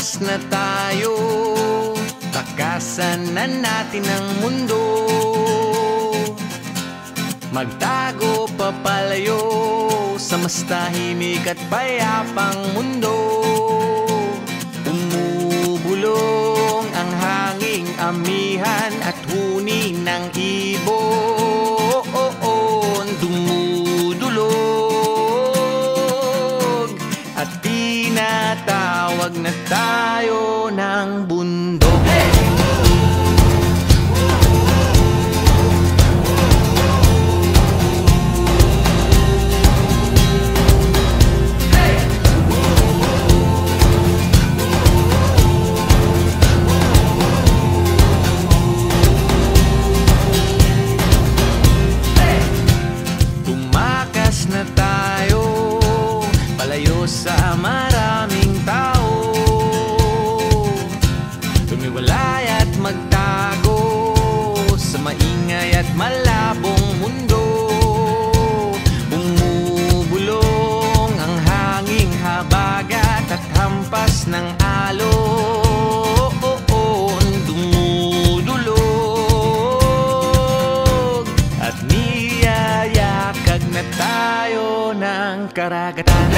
Tumakas na tayo, takasan na natin ang mundo. Magtago papalayo sa mas tahimik at payapang mundo. Umubulong ang hanging amihan at huni ng ibon. Dumudulog at tinatawag na tayo ng bundok. Na tayo, palayo sa maraming tao. Tumiwalay at magtago sa maingay at malabong mundo. Bumubulong ang hanging habagat at hampas ng alon. Dumudulog at niyayakag na tayo ng karagatan.